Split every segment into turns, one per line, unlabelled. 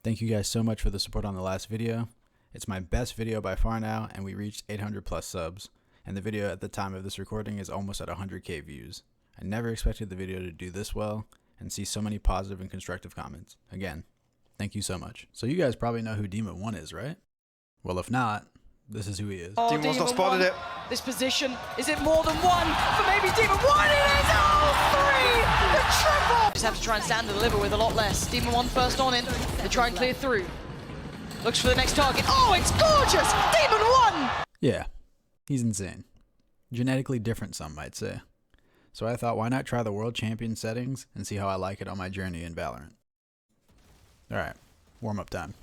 Thank you guys so much for the support on the last video. It's my best video by far now, and we reached 800 plus subs. And the video at the time of this recording is almost at 100k views. I never expected the video to do this well and see so many positive and constructive comments. Again, thank you so much. So you guys probably know who Demon1 is, right? Well, if not, this is who he is.
Oh,
Demon1's not spotted it.
This position, is it more than one? For maybe Demon1, it is all three! The triple! Just have to try and stand and deliver with a lot less. Demon1 first on in, they try and clear through. Looks for the next target. Oh, it's gorgeous! Demon1!
Yeah, he's insane. Genetically different, some might say. So I thought, why not try the world champion settings and see how I like it on my journey in Valorant. Alright, warm up time.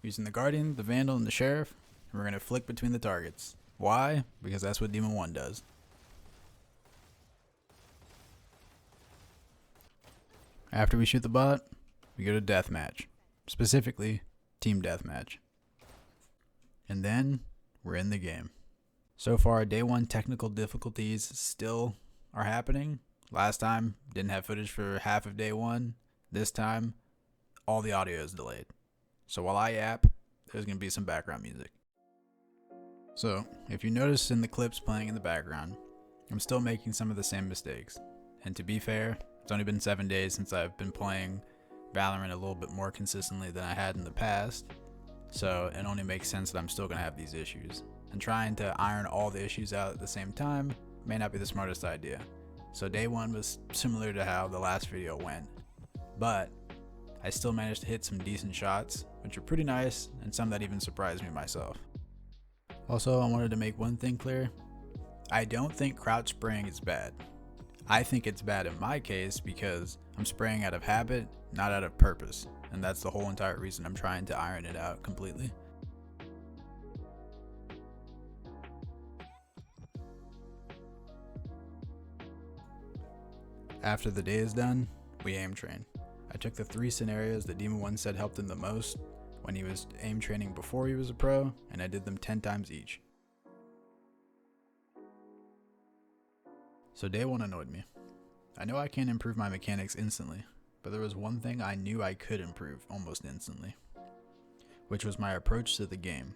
Using the Guardian, the Vandal, and the Sheriff, and we're going to flick between the targets. Why? Because that's what Demon1 does. After we shoot the bot, we go to deathmatch. Specifically, team deathmatch. And then, we're in the game. So far, day one technical difficulties still are happening. Last time, didn't have footage for half of day one. This time, all the audio is delayed. So while I yap, there's going to be some background music. So, if you notice in the clips playing in the background, I'm still making some of the same mistakes. And to be fair, it's only been 7 days since I've been playing Valorant a little bit more consistently than I had in the past. So it only makes sense that I'm still going to have these issues. And trying to iron all the issues out at the same time may not be the smartest idea. So day one was similar to how the last video went. But I still managed to hit some decent shots, which are pretty nice, and some that even surprised me myself. Also, I wanted to make one thing clear. I don't think crouch spraying is bad. I think it's bad in my case because I'm spraying out of habit, not out of purpose. And that's the whole entire reason I'm trying to iron it out completely. After the day is done, we aim train. I took the 3 scenarios that Demon1 said helped him the most when he was aim training before he was a pro, and I did them 10 times each. So day 1 annoyed me. I know I can't improve my mechanics instantly, but there was one thing I knew I could improve almost instantly, which was my approach to the game.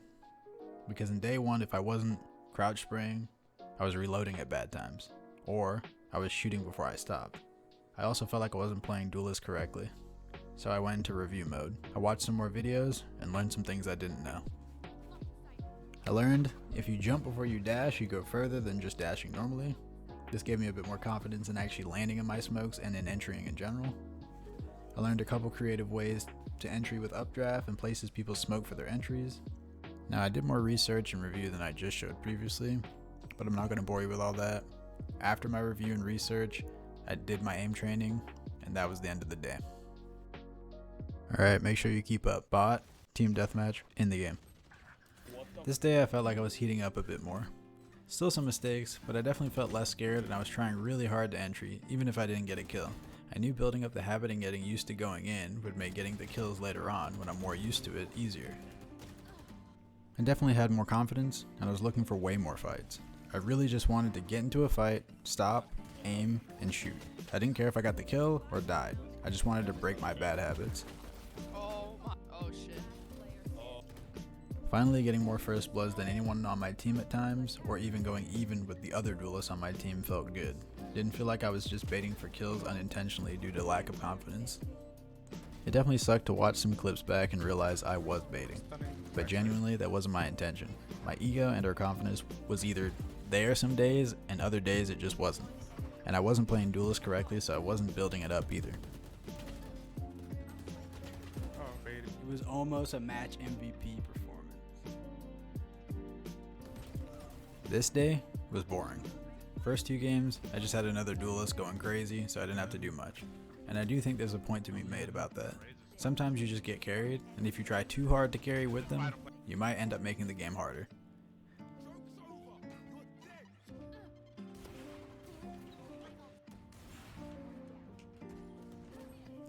Because in day 1, if I wasn't crouch spraying, I was reloading at bad times, or I was shooting before I stopped. I also felt like I wasn't playing Duelist correctly, so I went into review mode. I watched some more videos and learned some things I didn't know. I learned if you jump before you dash, you go further than just dashing normally. This gave me a bit more confidence in actually landing in my smokes and in entering in general. I learned a couple creative ways to entry with updraft and places people smoke for their entries. Now I did more research and review than I just showed previously, but I'm not going to bore you with all that. After my review and research, I did my aim training, and that was the end of the day. Alright, make sure you keep up. Bot, team deathmatch, in the game. This day I felt like I was heating up a bit more. Still some mistakes, but I definitely felt less scared and I was trying really hard to entry, even if I didn't get a kill. I knew building up the habit and getting used to going in would make getting the kills later on, when I'm more used to it, easier. I definitely had more confidence, and I was looking for way more fights. I really just wanted to get into a fight, stop, aim, and shoot. I didn't care if I got the kill or died. I just wanted to break my bad habits.
Oh shit.
Finally getting more first bloods than anyone on my team at times, or even going even with the other duelists on my team felt good. Didn't feel like I was just baiting for kills unintentionally due to lack of confidence. It definitely sucked to watch some clips back and realize I was baiting, but genuinely that wasn't my intention. My ego and our confidence was either there some days and other days it just wasn't. And I wasn't playing duelist correctly, so I wasn't building it up either.
It was almost a match MVP performance.
This day was boring. First 2 games, I just had another duelist going crazy, so I didn't have to do much. And I do think there's a point to be made about that. Sometimes you just get carried, and if you try too hard to carry with them, you might end up making the game harder.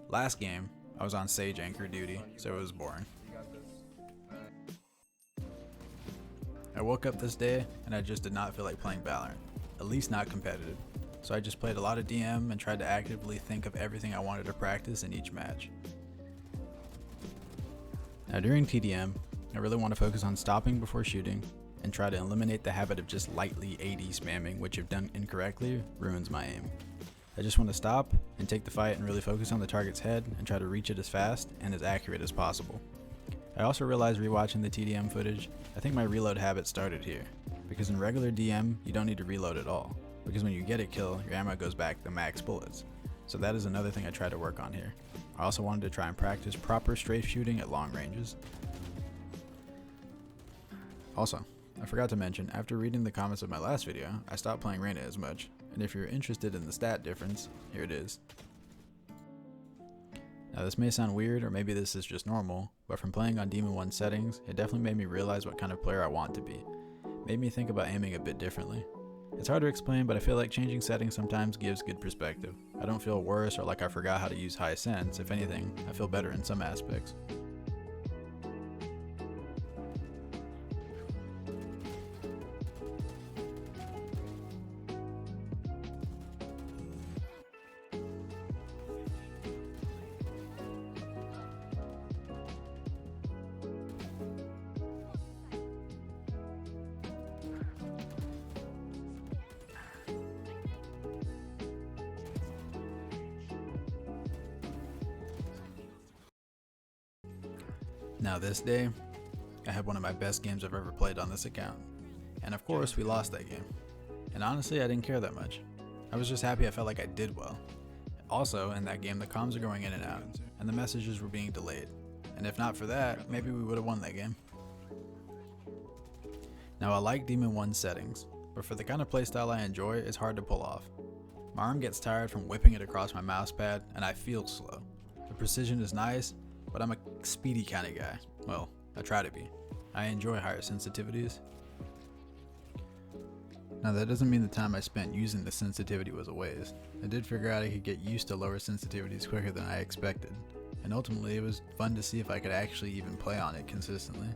Last game, I was on Sage anchor duty, so it was boring. I woke up this day and I just did not feel like playing Valorant, at least not competitive. So I just played a lot of DM and tried to actively think of everything I wanted to practice in each match. Now during TDM, I really want to focus on stopping before shooting and try to eliminate the habit of just lightly AD spamming, which if done incorrectly, ruins my aim. I just want to stop and take the fight and really focus on the target's head and try to reach it as fast and as accurate as possible. I also realized rewatching the TDM footage, I think my reload habit started here, because in regular DM, you don't need to reload at all, because when you get a kill, your ammo goes back to max bullets. So that is another thing I try to work on here. I also wanted to try and practice proper strafe shooting at long ranges. Also, I forgot to mention, after reading the comments of my last video, I stopped playing Reyna as much, and if you're interested in the stat difference, here it is. Now this may sound weird, or maybe this is just normal, but from playing on Demon1's settings, it definitely made me realize what kind of player I want to be. It made me think about aiming a bit differently. It's hard to explain, but I feel like changing settings sometimes gives good perspective. I don't feel worse or like I forgot how to use high Sens. If anything, I feel better in some aspects. Now this day, I had one of my best games I've ever played on this account. And of course, we lost that game. And honestly, I didn't care that much. I was just happy I felt like I did well. Also, in that game, the comms are going in and out, and the messages were being delayed. And if not for that, maybe we would have won that game. Now I like Demon1's settings, but for the kind of playstyle I enjoy, it's hard to pull off. My arm gets tired from whipping it across my mouse pad, and I feel slow. The precision is nice, but I'm a speedy kind of guy. Well, I try to be. I enjoy higher sensitivities. Now that doesn't mean the time I spent using the sensitivity was a waste. I did figure out I could get used to lower sensitivities quicker than I expected, and ultimately it was fun to see if I could actually even play on it consistently.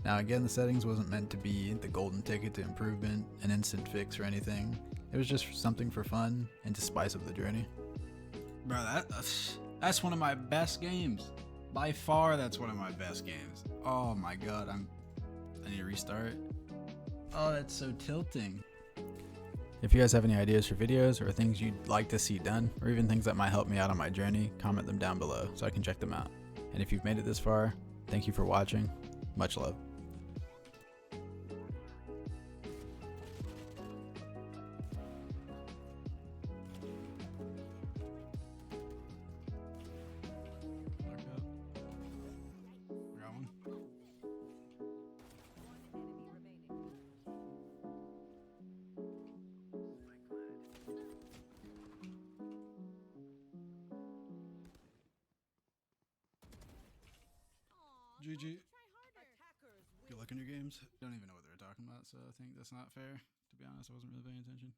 Now again, the settings wasn't meant to be the golden ticket to improvement, an instant fix or anything. It was just something for fun and to spice up the journey.
Bro, that's one of my best games. By far, that's one of my best games. Oh my god, I need to restart. Oh, that's so tilting.
If you guys have any ideas for videos or things you'd like to see done, or even things that might help me out on my journey, comment them down below so I can check them out. And if you've made it this far, thank you for watching. Much love.
GG. Good luck in your games. Don't even know what they're talking about, so I think that's not fair. To be honest, I wasn't really paying attention.